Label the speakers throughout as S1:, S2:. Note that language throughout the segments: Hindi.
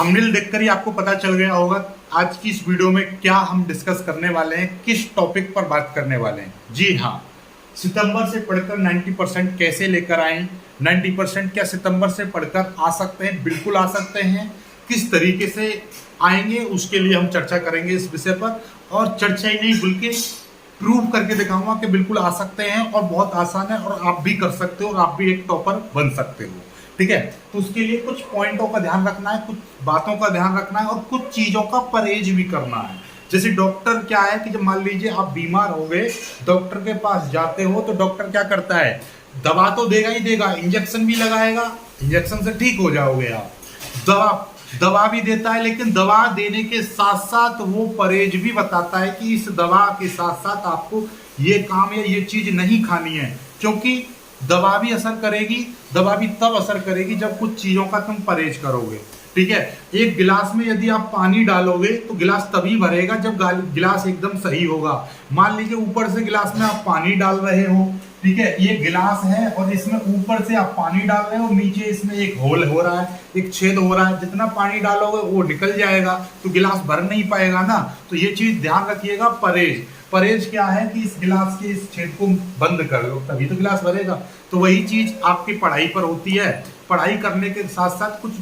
S1: थंबनेल देखकर ही आपको पता चल गया होगा आज की इस वीडियो में क्या हम डिस्कस करने वाले हैं, किस टॉपिक पर बात करने वाले हैं। जी हाँ, सितंबर से पढ़कर 90% कैसे लेकर आए। 90% क्या सितंबर से पढ़कर आ सकते हैं? बिल्कुल आ सकते हैं। किस तरीके से आएंगे उसके लिए हम चर्चा करेंगे इस विषय पर, और चर्चा ही नहीं बल्कि प्रूव करके दिखाऊंगा कि बिल्कुल आ सकते हैं और बहुत आसान है और आप भी कर सकते हो और आप भी एक टॉपर बन सकते हो। ठीक है, तो उसके लिए कुछ पॉइंटों का ध्यान रखना है, कुछ बातों का ध्यान रखना है और कुछ चीजों का परहेज भी करना है। जैसे डॉक्टर क्या है कि जब मान लीजिए आप बीमार हो गए, डॉक्टर के पास जाते हो तो डॉक्टर क्या करता है, दवा तो देगा ही देगा, इंजेक्शन भी लगाएगा, इंजेक्शन से ठीक हो जाओगे आप। दवा दवा भी देता है, लेकिन दवा देने के साथ साथ वो परहेज भी बताता है कि इस दवा के साथ साथ आपको ये काम या ये चीज नहीं खानी है, क्योंकि दवा भी असर करेगी। दवा भी तब असर करेगी जब कुछ चीजों का तुम परहेज करोगे। ठीक है, एक गिलास में यदि आप पानी डालोगे तो गिलास तभी भरेगा जब गिलास एकदम सही होगा। मान लीजिए ऊपर से गिलास में आप पानी डाल रहे हो, ठीक है, ये गिलास है और इसमें ऊपर से आप पानी डाल रहे हो, नीचे इसमें एक होल हो रहा है, एक छेद हो रहा है, जितना पानी डालोगे वो निकल जाएगा तो गिलास भर नहीं पाएगा ना। तो ये चीज ध्यान रखिएगा। परहेज परहेज क्या है कि इस गिलास के इस छेद को बंद कर लो तभी तो गिलास भरेगा। तो वही चीज आपकी पढ़ाई पर होती है। पढ़ाई करने के साथ साथ कुछ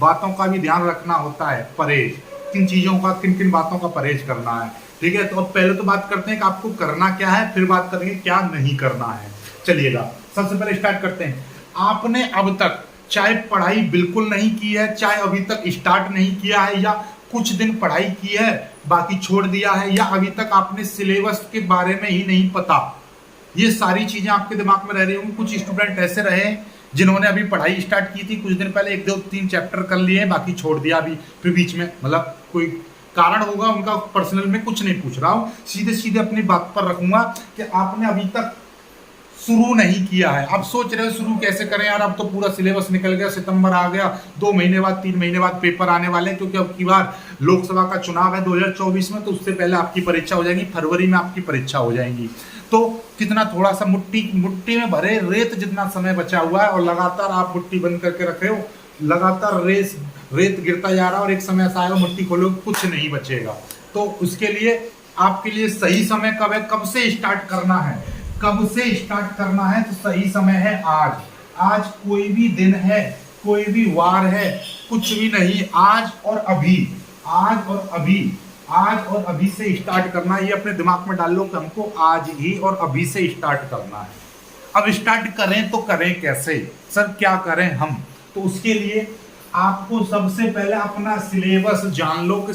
S1: बातों का भी ध्यान रखना होता है। परहेज किन चीजों का, किन किन बातों का परहेज करना है। ठीक है, तो अब पहले तो बात करते हैं कि आपको करना क्या है, फिर बात करेंगे क्या नहीं करना है। चलिएगा, सबसे पहले स्टार्ट करते हैं। आपने अब तक चाहे पढ़ाई बिल्कुल नहीं की है, चाहे अभी तक स्टार्ट नहीं किया है, या कुछ दिन पढ़ाई की है बाकी छोड़ दिया है, या अभी तक आपने सिलेबस के बारे में ही नहीं पता, ये सारी चीजें आपके दिमाग में रह रही होंगी। कुछ स्टूडेंट ऐसे रहे जिन्होंने अभी पढ़ाई स्टार्ट की थी, कुछ दिन पहले 1 2 3 चैप्टर कर लिए, बाकी छोड़ दिया अभी, फिर बीच में, मतलब कोई कारण होगा उनका, पर्सनल में कुछ नहीं पूछ रहा हूं, सीधे सीधे अपनी बात पर रखूंगा कि आपने अभी तक शुरू नहीं किया है। अब सोच रहे हो शुरू कैसे करें यार, अब तो पूरा सिलेबस निकल गया, सितंबर आ गया, 2 महीने बाद 3 महीने बाद पेपर आने वाले हैं, क्योंकि अब की बार लोकसभा का चुनाव है 2024 में, तो उससे पहले आपकी परीक्षा हो जाएगी, फरवरी में आपकी परीक्षा हो जाएगी। तो कितना थोड़ा सा मुट्ठी में भरे रेत जितना समय बचा हुआ है और लगातार आप मुट्ठी बंद करके रखे हो, लगातार रेत गिरता जा रहा है और एक समय ऐसा आएगा मुट्ठी खोलोगे कुछ नहीं बचेगा। तो उसके लिए आपके लिए सही समय कब है, कब से स्टार्ट करना है, कब से स्टार्ट करना है, तो सही समय है आज। आज कोई भी दिन है, कोई भी वार है, कुछ भी नहीं, आज और अभी, आज और अभी, आज और अभी से स्टार्ट करना है। ये अपने दिमाग में डाल लो कि हमको आज ही और अभी से स्टार्ट करना है। अब स्टार्ट करें तो करें कैसे सर, क्या करें हम? तो उसके लिए आपको सबसे पहले अपना सिलेबस जान लो कि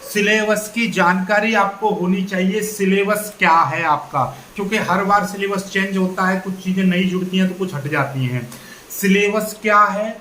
S1: सिलेबस की जानकारी आपको होनी चाहिए। सिलेबस क्या है आपका, क्योंकि हर बार सिलेबस चेंज होता है, कुछ चीजें नई जुड़ती हैं तो कुछ हट जाती हैं। सिलेबस क्या है,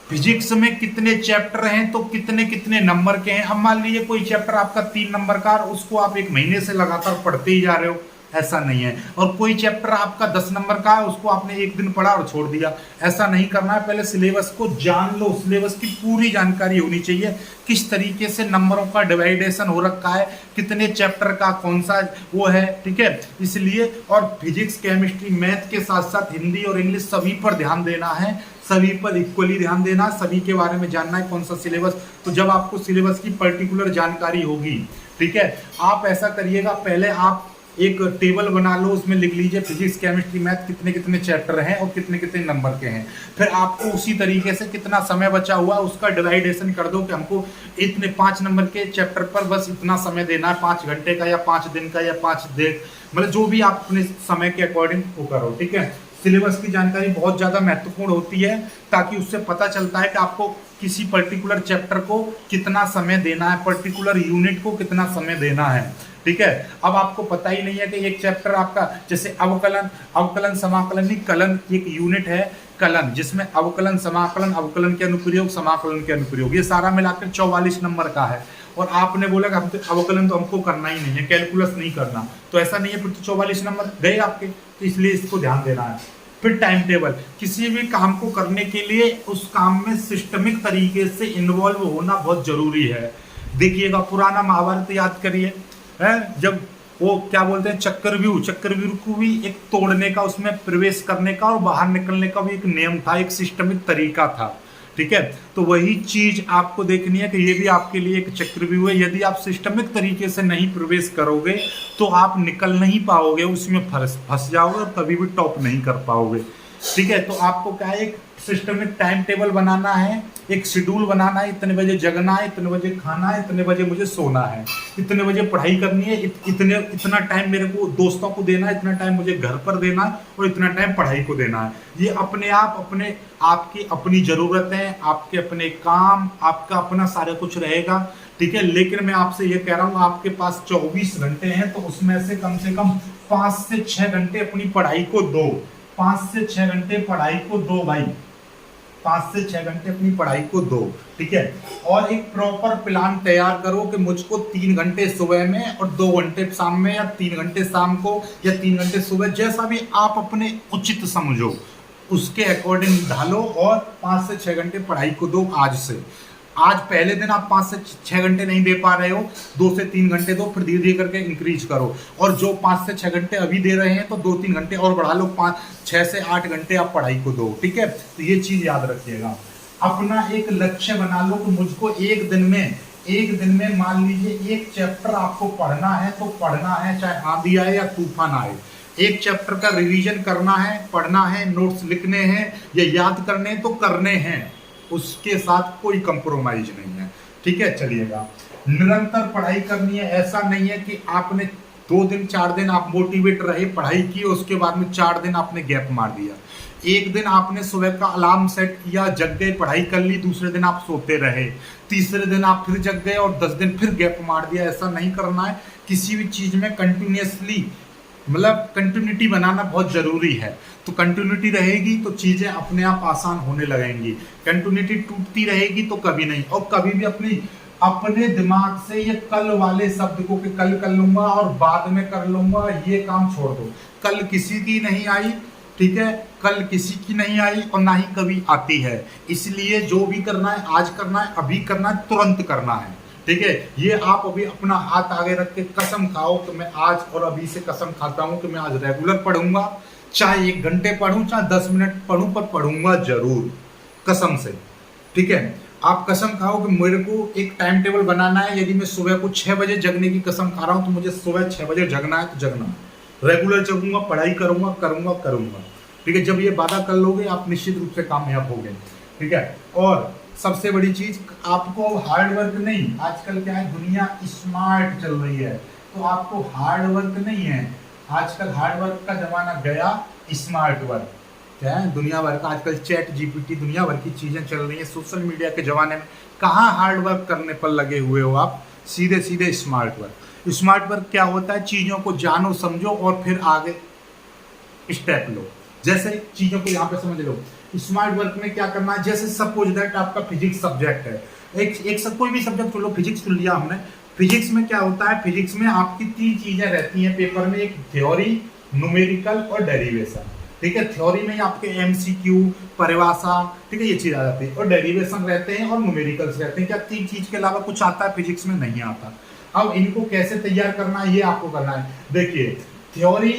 S1: फिजिक्स में कितने चैप्टर हैं तो कितने कितने नंबर के हैं। अब मान लीजिए कोई चैप्टर आपका 3 नंबर का, उसको आप 1 महीने से लगातार पढ़ते ही जा रहे हो, ऐसा नहीं है। और कोई चैप्टर आपका 10 नंबर का है, उसको आपने 1 दिन पढ़ा और छोड़ दिया, ऐसा नहीं करना है। पहले सिलेबस को जान लो, सिलेबस की पूरी जानकारी होनी चाहिए, किस तरीके से नंबरों का डिवाइडेशन हो रखा है, कितने चैप्टर का कौन सा वो है। ठीक है, इसलिए और फिजिक्स, केमिस्ट्री, मैथ के साथ साथ हिंदी और इंग्लिश सभी पर ध्यान देना है, सभी पर इक्वली ध्यान देना, सभी के बारे में जानना है कौन सा सिलेबस। तो जब आपको सिलेबस की पर्टिकुलर जानकारी होगी, ठीक है, आप ऐसा करिएगा, पहले आप एक टेबल बना लो, उसमें लिख लीजिए फिजिक्स, केमिस्ट्री, मैथ कितने कितने चैप्टर हैं और कितने कितने नंबर के हैं। फिर आपको उसी तरीके से कितना समय बचा हुआ उसका डिवाइडेशन कर दो कि हमको इतने 5 नंबर के चैप्टर पर बस इतना समय देना है, 5 घंटे का या 5 दिन का या 5 दिन, मतलब जो भी आप अपने समय के अकॉर्डिंग वो करो। ठीक है, सिलेबस की जानकारी बहुत ज़्यादा महत्वपूर्ण होती है, ताकि उससे पता चलता है कि आपको किसी पर्टिकुलर चैप्टर को कितना समय देना है, पर्टिकुलर यूनिट को कितना समय देना है। ठीक है, अब आपको पता ही नहीं है कि एक चैप्टर आपका, जैसे अवकलन समाकलन नहीं, कलन एक यूनिट है, कलन, जिसमें अवकलन समाकलन, अवकलन के अनुप्रयोग, समाकलन के अनुप्रयोग, ये सारा मिलाकर 44 नंबर का है। और आपने बोला कि हम तो अवकलन तो हमको करना ही नहीं है, कैलकुलस नहीं करना, तो ऐसा नहीं है, फिर तो 44 नंबर गए आपके। तो इसलिए इसको ध्यान देना है। फिर टाइम टेबल, किसी भी काम को करने के लिए उस काम में सिस्टमिक तरीके से इन्वॉल्व होना बहुत जरूरी है। देखिएगा, पुराना महाभारत याद करिए, है जब वो क्या बोलते हैं, चक्रव्यूह को भी एक तोड़ने का, उसमें प्रवेश करने का और बाहर निकलने का भी एक नियम था, एक सिस्टमिक तरीका था। ठीक है। तो वही चीज आपको देखनी है कि ये भी आपके लिए एक चक्रव्यूह है। यदि आप सिस्टमिक तरीके से नहीं प्रवेश करोगे तो आप निकल नहीं पाओगे, उसमें फंस जाओगे और कभी भी टॉप नहीं कर पाओगे। ठीक है। तो आपको क्या है, एक सिस्टमिक टाइम टेबल बनाना है, एक शेड्यूल बनाना है, इतने बजे जगना है, इतने बजे खाना है, इतने बजे मुझे सोना है, इतने बजे पढ़ाई करनी है, इतना टाइम मेरे को दोस्तों को देना है, इतना टाइम मुझे घर पर देना है और इतना टाइम पढ़ाई को देना है। ये अपने आप आपकी अपनी ज़रूरतें, आपके अपने काम, आपका अपना सारा कुछ रहेगा। ठीक है। लेकिन मैं आपसे ये कह रहा हूँ, आपके पास 24 घंटे हैं तो उसमें से कम 5 से 6 घंटे अपनी पढ़ाई को दो। 5 से 6 घंटे पढ़ाई को दो भाई, 5 से 6 घंटे अपनी पढ़ाई को दो। ठीक है। और एक प्रॉपर प्लान तैयार करो कि मुझको 3 घंटे सुबह में और 2 घंटे शाम में, या 3 घंटे शाम को या 3 घंटे सुबह, जैसा भी आप अपने उचित समझो उसके अकॉर्डिंग ढालो और 5 से 6 घंटे पढ़ाई को दो आज से। आज पहले दिन आप 5 से 6 घंटे नहीं दे पा रहे हो, 2 से 3 घंटे दो, फिर धीरे धीरे करके इंक्रीज करो। और जो 5 से 6 घंटे अभी दे रहे हैं तो 2-3 घंटे और बढ़ा लो, 6 से 8 घंटे आप पढ़ाई को दो। ठीक है। तो ये चीज याद रखिएगा। अपना एक लक्ष्य बना लो कि मुझको एक दिन में मान लीजिए एक चैप्टर आपको पढ़ना है तो पढ़ना है, चाहे आंधी आए या तूफान आए। एक चैप्टर का रिवीजन करना है, पढ़ना है, नोट्स लिखने हैं या याद करने तो करने हैं, उसके साथ कोई कंप्रोमाइज नहीं है। ठीक है। चलिएगा, निरंतर पढ़ाई करनी है। ऐसा नहीं है कि आपने 2 दिन 4 दिन आप मोटिवेट रहे, पढ़ाई की, उसके बाद में 4 दिन आपने गैप मार दिया। एक दिन आपने सुबह का अलार्म सेट किया, जग गए, पढ़ाई कर ली, दूसरे दिन आप सोते रहे, तीसरे दिन आप फिर जग गए और 10 दिन फिर गैप मार दिया। ऐसा नहीं करना है। किसी भी चीज में कंटिन्यूसली कंटिन्यूटी बनाना बहुत जरूरी है। तो कंटिन्यूटी रहेगी तो चीजें अपने आप आसान होने लगेंगी। कंटिन्यूटी टूटती रहेगी तो कभी नहीं। और कभी भी अपने दिमाग से ये कल वाले शब्द को कि कल कर लूंगा और बाद में कर लूंगा, ये काम छोड़ दो। कल किसी की नहीं आई। ठीक है। कल किसी की नहीं आई और ना ही कभी आती है। इसलिए जो भी करना है आज करना है, अभी करना है, तुरंत करना है। ठीक है। ये आप अभी अपना हाथ आगे रख के कसम खाओ कि मैं आज और अभी से कसम खाता हूं कि मैं आज रेगुलर पढ़ूंगा, चाहे 1 घंटे पढ़ूं, चाहे 10 मिनट पढ़ूं, पर पढ़ूंगा जरूर, कसम से। ठीक है। आप कसम खाओ कि मेरे को एक टाइम टेबल बनाना है। यदि मैं सुबह को 6 बजे जगने की कसम खा रहा हूं तो मुझे सुबह 6 बजे जगना है तो जगना, रेगुलर जगूंगा, पढ़ाई करूंगा करूंगा करूंगा। ठीक है। जब ये वादा कर लोगे आप निश्चित रूप से कामयाब होगे। ठीक है। और सबसे बड़ी चीज, आपको हार्ड वर्क नहीं, आजकल क्या है, दुनिया स्मार्ट चल रही है, तो आपको हार्ड वर्क नहीं है। आजकल हार्ड वर्क का जमाना गया, स्मार्ट वर्क क्या है, दुनिया भर का आजकल चैट जीपीटी, दुनिया भर की चीजें चल रही है। सोशल मीडिया के जमाने में कहाँ हार्ड वर्क करने पर लगे हुए हो आप, सीधे सीधे स्मार्ट वर्क। स्मार्ट वर्क क्या होता है, चीजों को जानो, समझो और फिर आगे स्टेप लो। जैसे चीजों को यहाँ पे समझ लो। स्मार्ट वर्क में क्या करना है, जैसे सपोज दैट आपका फिजिक्स सब्जेक्ट है, कोई भी सब्जेक्ट चलो, फिजिक्स चुन लिया हमने। फिजिक्स में क्या होता है, फिजिक्स में आपकी 3 चीजें रहती हैं पेपर में, एक थ्योरी, न्यूमेरिकल और डेरिवेशन। ठीक है। थ्योरी में आपके एमसीक्यू, परिभाषा, ठीक है, ये चीज आ जाती है, और डेरिवेशन रहते हैं और न्यूमेरिकल्स रहते हैं। क्या 3 चीज के अलावा कुछ आता है फिजिक्स में? नहीं आता। अब इनको कैसे तैयार करना है ये आपको करना है। देखिए, थ्योरी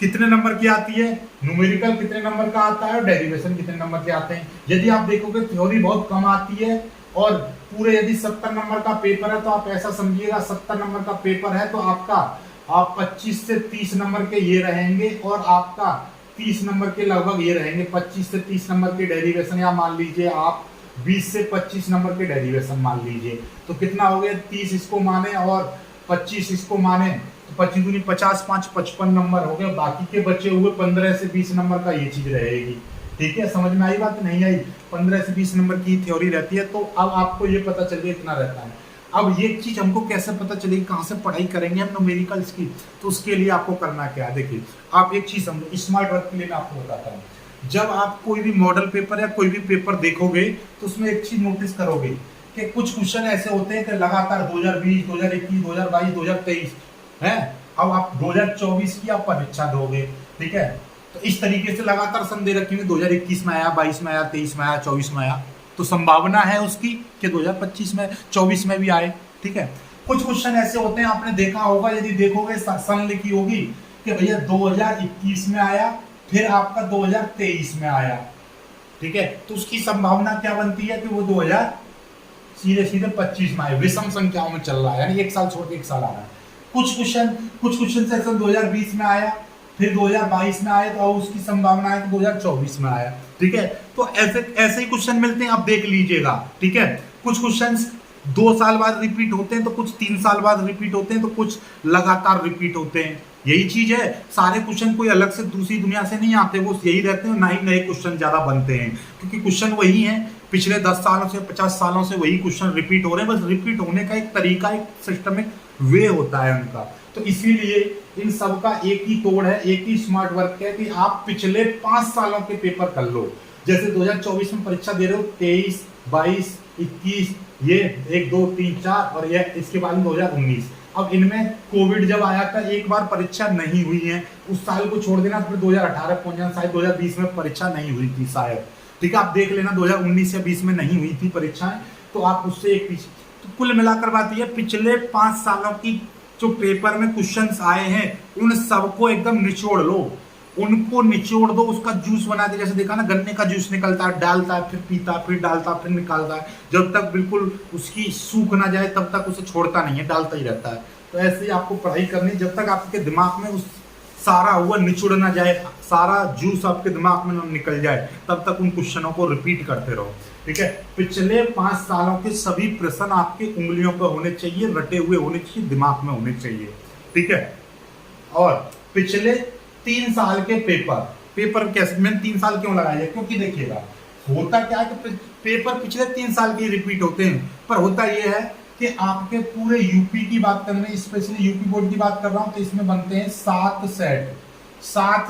S1: कितने नंबर की आती है, न्यूमेरिकल कितने नंबर का आता है और डेरिवेशन कितने नंबर के आते हैं। यदि आप देखोगे थ्योरी बहुत कम आती है और पूरे यदि 70 नंबर का पेपर है तो आप ऐसा समझिएगा 70 नंबर का पेपर है तो आप 25 से 30 नंबर के ये रहेंगे और आपका 30 नंबर के लगभग ये रहेंगे। 25 से 30 नंबर के डेरिवेशन, या मान लीजिए आप 20 से 25 नंबर के डेरिवेशन मान लीजिए, तो कितना हो गया, 30 इसको माने और 25 इसको माने, तो 25 दूनी 50, 5 55 नंबर हो गए। बाकी के बचे हुए 15 से 20 नंबर का ये चीज रहेगी। ठीक है। समझ में आई बात? नहीं आई? 15 से 20 नंबर की थ्योरी रहती है। तो अब आपको ये पता चल गया इतना रहता है। अब ये चीज हमको कैसे पता चलेगी, कहाँ से पढ़ाई करेंगे हम न्यूमेरिकल्स की, तो उसके लिए आपको करना क्या है, देखिए आप एक चीज समझो, स्मार्ट वर्क के लिए मैं आपको बताता हूँ। जब आप कोई भी मॉडल पेपर या कोई भी पेपर देखोगे तो उसमें एक चीज नोटिस करोगे कि कुछ क्वेश्चन ऐसे होते हैं कि लगातार 2020, 2021, 2022, 2023 है। अब आप 2024 की आप परीक्षा दोगे, ठीक है, तो इस तरीके से लगातार सन दे रखेंगे, 2021 में आया, 22 में आया, 23 में आया, 24 में आया, तो संभावना है उसकी कि 2025 में, 24 में भी आए। ठीक है। कुछ क्वेश्चन ऐसे होते हैं, आपने देखा होगा, यदि देखोगे सन लिखी होगी कि भैया 2021 में आया, फिर आपका 2023 में आया, ठीक है, तो उसकी संभावना क्या बनती है कि वो 2000 सीधे सीधे 25 में आए, विषम संख्याओं में चल रहा है, यानी एक साल छोड़ के एक साल आ रहा है। कुछ क्वेश्चन सेक्शन 2020 में आया, फिर 2022 में आया, तो उसकी संभावना है कि 2024 में आया। ठीक है, तो ऐसे ऐसे ही क्वेश्चन मिलते हैं, आप देख लीजिएगा। ठीक है, कुछ क्वेश्चंस 2 साल बाद रिपीट होते हैं, तो कुछ 3 साल बाद रिपीट होते हैं, तो कुछ लगातार रिपीट होते हैं। यही चीज है, सारे क्वेश्चन कोई अलग से दूसरी दुनिया से नहीं आते, वो यही रहते हैं, ना ही नए क्वेश्चन ज्यादा बनते हैं, क्योंकि क्वेश्चन वही है, पिछले 10 सालों से 50 सालों से वही क्वेश्चन रिपीट हो रहे हैं, बस रिपीट होने का एक तरीका, एक सिस्टमिक वे होता है उनका। तो इसीलिए इन सब का एक ही तोड़ है, एक ही स्मार्ट वर्क है कि आप पिछले 5 सालों के पेपर कर लो। जैसे 2024 में परीक्षा दे रहे हो, 23, 22, 21, ये 1, 2, 3, 4 और ये इसके बाद में 2019। अब इनमें कोविड जब आया था, एक बार परीक्षा नहीं हुई है, उस साल को छोड़ देना, फिर 2018 पहुंच जाना, शायद 2020 में परीक्षा नहीं हुई थी शायद। ठीक है, आप देख लेना 2019 या 20 में नहीं हुई थी परीक्षाएं, तो आप उससे एक पीछे। तो कुल मिलाकर बात यह, पिछले 5 सालों की जो पेपर में क्वेश्चंस आए हैं, उन सबको एकदम निचोड़ लो, उनको निचोड़ दो, उसका जूस बना दे। जैसे देखा ना, गन्ने का जूस निकलता है, डालता है, फिर पीता, फिर डालता, फिर निकालता है, जब तक बिल्कुल उसकी सूख ना जाए तब तक उसे छोड़ता नहीं है, डालता ही रहता है। तो ऐसे ही आपको पढ़ाई करनी, जब तक आपके दिमाग में उस सारा हुआ निचुड़ ना जाए, सारा जूस आपके दिमाग में ना निकल जाए, तब तक उन क्वेश्चनों को रिपीट करते रहो। ठीक है, पिछले 5 सालों के सभी प्रश्न आपकी उंगलियों पर होने चाहिए, रटे हुए होने चाहिए, दिमाग में होने चाहिए। ठीक है, और पिछले 3 साल के पेपर कैसे, मैंने 3 साल क्यों लगाया है, क्योंकि देखिएगा होता क्या है कि पेपर पिछले 3 साल के रिपीट होते हैं, पर होता यह है कि आपके पूरे यूपी की बात कर रहे हैं, स्पेशली यूपी बोर्ड की बात कर रहा हूं, तो इसमें बनते हैं 7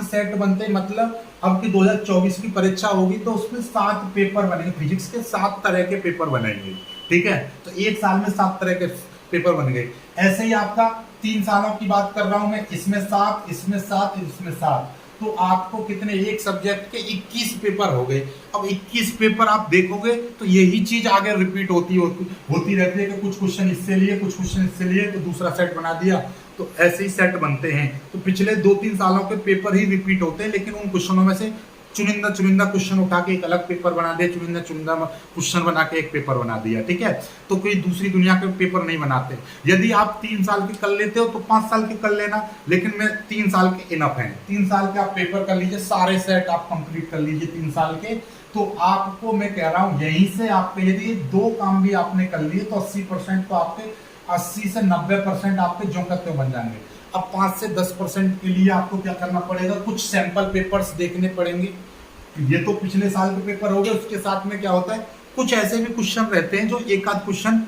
S1: सेट बनते हैं। मतलब अब की 2024 की परीक्षा होगी तो उसमें 7 पेपर बनेंगे, फिजिक्स के 7 तरह के पेपर बनेंगे। ठीक है, तो एक साल में 7 तरह के पेपर बन गए। ऐसे ही आपका 3 सालों की बात कर रहा हूं मैं, इसमें 7, इसमें 7, इसमें 7, तो आपको कितने, एक सब्जेक्ट के 21 पेपर हो गए। अब 21 पेपर आप देखोगे तो यही चीज आगे रिपीट होती रहती है कि कुछ क्वेश्चन इससे लिए, कुछ क्वेश्चन इससे लिए, तो दूसरा सेट बना दिया, तो ऐसे ही सेट बनते हैं। तो पिछले 2-3 सालों के पेपर ही रिपीट होते हैं, लेकिन उन क्वेश्चनों में से चुनिंदा क्वेश्चन उठा के एक अलग पेपर बना दिया, चुनिंदा क्वेश्चन बना के एक पेपर बना दिया। ठीक है, तो कोई दूसरी दुनिया के पेपर नहीं बनाते। यदि आप 3 साल के कर लेते हो तो 5 साल के कर लेना, लेकिन मैं 3 साल के इनफ हैं। 3 साल के आप पेपर कर लीजिए, सारे सेट आप कंप्लीट कर लीजिए 3 साल के, तो आपको मैं कह रहा हूं यहीं से आपके, यदि 2 काम भी आपने कर लिए तो 80% तो आपके, 80 से 90% आपके जो करते बन जाएंगे। अब 5 से 10% के लिए आपको क्या करना पड़ेगा, कुछ सैंपल पेपर्स देखने पड़ेंगे। ये तो पिछले साल के पेपर हो गए, उसके साथ में क्या होता है, कुछ ऐसे भी क्वेश्चन रहते हैं जो एक आध क्वेश्चन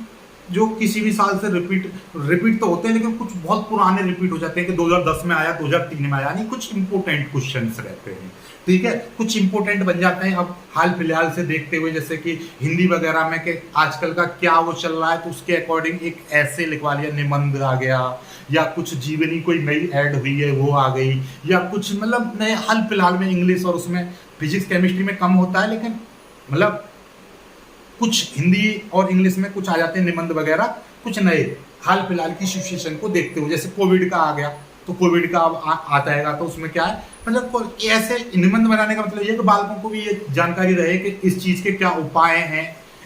S1: जो किसी भी साल से रिपीट तो होते हैं, लेकिन कुछ बहुत पुराने रिपीट हो जाते हैं कि 2010 में आया, 2003 में आया, नहीं, कुछ इंपोर्टेंट क्वेश्चंस रहते हैं। ठीक है, कुछ इंपोर्टेंट बन जाते हैं। अब हाल फिलहाल से देखते हुए, जैसे कि हिंदी वगैरह में कि आजकल का क्या वो चल रहा है, तो उसके अकॉर्डिंग एक ऐसे लिखवा लिया, निबंध आ गया, या कुछ जीवनी कोई नई ऐड हुई है वो आ गई, या कुछ मतलब नए हाल फिलहाल में इंग्लिश, और उसमें फिजिक्स केमिस्ट्री में कम होता है, लेकिन मतलब कुछ हिंदी और इंग्लिश में कुछ आ जाते हैं निबंध वगैरह, कुछ नए हाल फिलहाल की सिचुएशन को देखते हुए, जैसे कोविड का आ गया, तो कोविड का अब आता है, तो उसमें क्या है, मतलब ऐसे निबंध बनाने का मतलब ये कि बालकों को भी ये जानकारी रहे कि इस चीज के क्या उपाय हैं,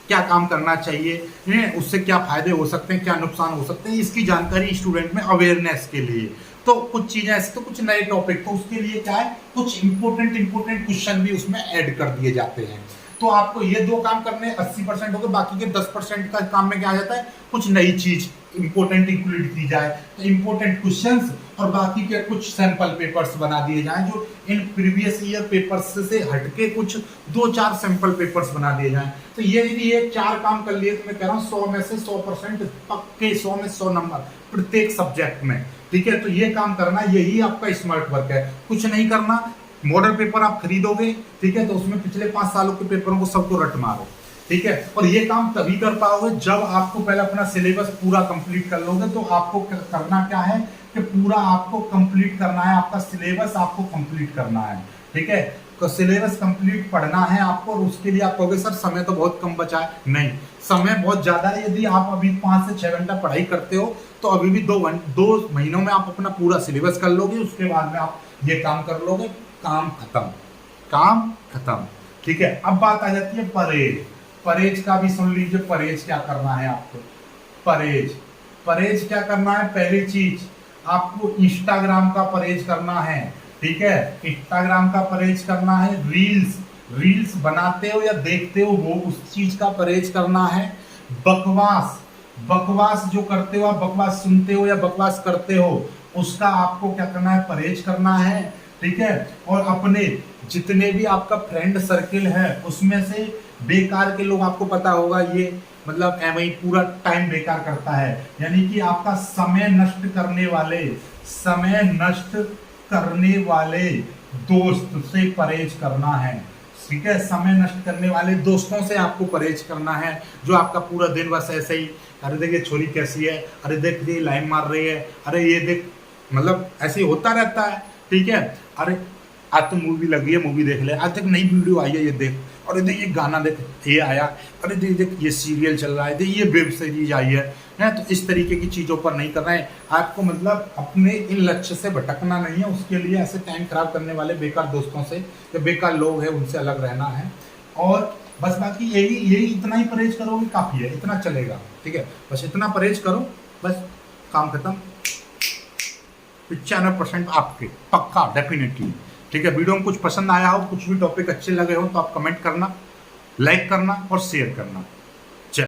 S1: क्या काम करना चाहिए, उससे क्या फायदे हो सकते हैं, क्या नुकसान हो सकते हैं, इसकी जानकारी स्टूडेंट में अवेयरनेस के लिए। तो कुछ चीजें ऐसे, तो कुछ नए टॉपिक, तो उसके लिए क्या है, कुछ इंपोर्टेंट क्वेश्चन भी उसमें ऐड कर दिए जाते हैं। तो आपको ये 2 काम करने 80% हो गए, बाकी के 10% का काम में क्या आ जाता है, कुछ नई चीज इंपोर्टेंट इंक्लूड की जाए, तो इंपोर्टेंट क्वेश्चंस और बाकी के कुछ सैंपल पेपर्स बना दिए जाएं, जो इन प्रीवियस ईयर पेपर्स से हटके कुछ 2-4 सैंपल पेपर्स बना दिए जाएं। तो ये यदि ये 4 काम कर लिए, तो मैं कह रहा हूँ 100 में से 100% पक्के, 100 में 100 नंबर प्रत्येक सब्जेक्ट में। ठीक है, तो ये काम करना, यही आपका स्मार्ट वर्क है। कुछ नहीं करना, मॉडल पेपर आप खरीदोगे, ठीक है, तो उसमें पिछले 5 सालों के पेपरों को सबको रट मारो। ठीक है, और ये काम तभी कर पाओगे जब आपको पहले अपना सिलेबस पूरा कंप्लीट कर लोगे। तो आपको करना क्या है कि पूरा आपको कंप्लीट करना है, आपका सिलेबस आपको कंप्लीट करना है। ठीक है, तो सिलेबस कंप्लीट पढ़ना है आपको, और उसके लिए आप कहोगे सर समय तो बहुत कम बचा है। नहीं, समय बहुत ज्यादा है। यदि आप अभी 5 से 6 घंटा पढ़ाई करते हो तो अभी भी 2 महीनों में आप अपना पूरा सिलेबस कर लोगे, उसके बाद में आप ये काम कर लोगे, काम खत्म। ठीक है, अब बात आ जाती है परहेज। परहेज का भी सुन लीजिए, परहेज क्या करना है आपको। परहेज परहेज क्या करना है, पहली चीज आपको इंस्टाग्राम का परहेज करना है। ठीक है, इंस्टाग्राम का परहेज करना है। रील्स बनाते हो या देखते हो वो उस चीज का परहेज करना है। बकवास जो करते हो आप, बकवास सुनते हो या बकवास करते हो, उसका आपको क्या करना है, परहेज करना है। ठीक है, और अपने जितने भी आपका फ्रेंड सर्किल है उसमें से बेकार के लोग, आपको पता होगा ये मतलब एवं पूरा टाइम बेकार करता है, यानी कि आपका समय नष्ट करने वाले दोस्त से परहेज करना है। ठीक है, समय नष्ट करने वाले दोस्तों से आपको परहेज करना है, जो आपका पूरा दिन बस ऐसे ही, अरे देख ये छोरी कैसी है, अरे देख ये लाइन मार रही है, अरे ये देख, मतलब ऐसे ही होता रहता है। ठीक है, अरे आज तो मूवी लगी है, मूवी देख ले, आज तक नई वीडियो आई है ये देख, अरे देख ये गाना देख ये आया, अरे देख देख ये सीरियल चल रहा है, देख ये वेब सीरीज आई है। तो इस तरीके की चीज़ों पर नहीं करना है आपको, मतलब अपने इन लक्ष्य से भटकना नहीं है। उसके लिए ऐसे टाइम खराब करने वाले बेकार दोस्तों से, जो बेकार लोग हैं उनसे अलग रहना है। और बस बाकी यही इतना ही परहेज करोगे काफ़ी है, इतना चलेगा। ठीक है, बस इतना परहेज करो, बस काम खत्म। 95% आपके पक्का डेफिनेटली। ठीक है, वीडियो में कुछ पसंद आया हो, कुछ भी टॉपिक अच्छे लगे हो तो आप कमेंट करना, लाइक करना और शेयर करना।